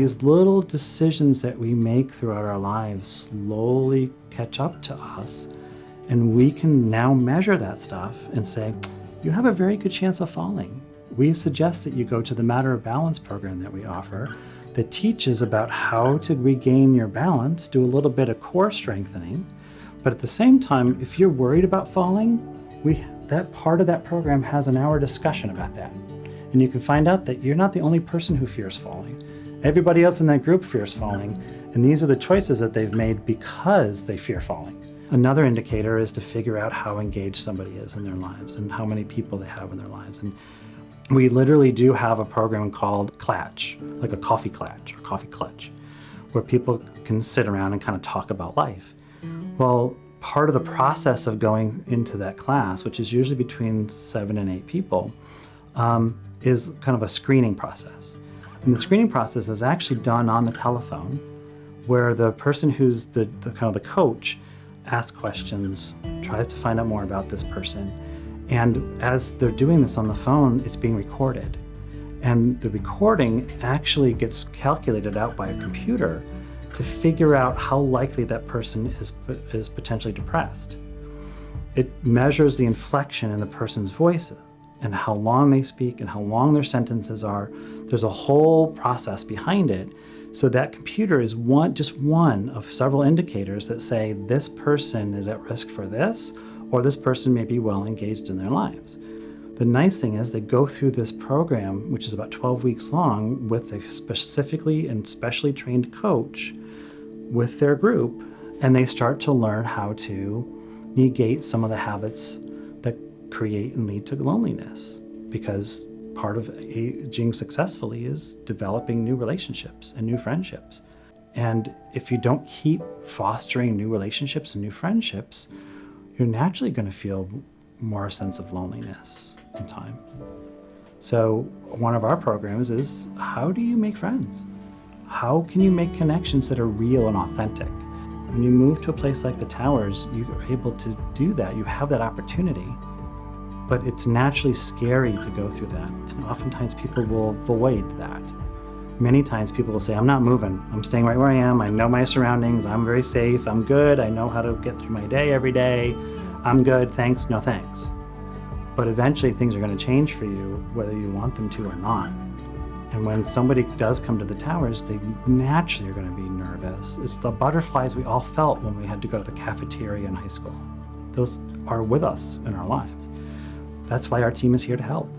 these little decisions that we make throughout our lives slowly catch up to us, and we can now measure that stuff and say, you have a very good chance of falling. We suggest that you go to the Matter of Balance program that we offer that teaches about how to regain your balance, do a little bit of core strengthening. But at the same time, if you're worried about falling, that part of that program has an hour discussion about that. And you can find out that you're not the only person who fears falling. Everybody else in that group fears falling, and these are the choices that they've made because they fear falling. Another indicator is to figure out how engaged somebody is in their lives and how many people they have in their lives. And we literally do have a program called Clatch, like a coffee clatch or coffee clutch, where people can sit around and kind of talk about life. Well, part of the process of going into that class, which is usually between 7 and 8 people, is kind of a screening process. And the screening process is actually done on the telephone, where the person who's the kind of the coach asks questions, tries to find out more about this person. And as they're doing this on the phone, it's being recorded. And the recording actually gets calculated out by a computer to figure out how likely that person is potentially depressed. It measures the inflection in the person's voice and how long they speak and how long their sentences are. There's a whole process behind it. So that computer is just one of several indicators that say this person is at risk for this, or this person may be well engaged in their lives. The nice thing is they go through this program, which is about 12 weeks long, with a specifically and specially trained coach with their group, and they start to learn how to negate some of the habits that create and lead to loneliness. Because part of aging successfully is developing new relationships and new friendships. And if you don't keep fostering new relationships and new friendships, you're naturally going to feel more a sense of loneliness in time. So one of our programs is, how do you make friends? How can you make connections that are real and authentic? When you move to a place like the Towers, you're able to do that. You have that opportunity, but it's naturally scary to go through that. And oftentimes people will avoid that. Many times people will say, I'm not moving. I'm staying right where I am. I know my surroundings. I'm very safe. I'm good. I know how to get through my day every day. I'm good. Thanks. No thanks. But eventually things are going to change for you, whether you want them to or not. And when somebody does come to the Towers, they naturally are going to be nervous. It's the butterflies we all felt when we had to go to the cafeteria in high school. Those are with us in our lives. That's why our team is here to help.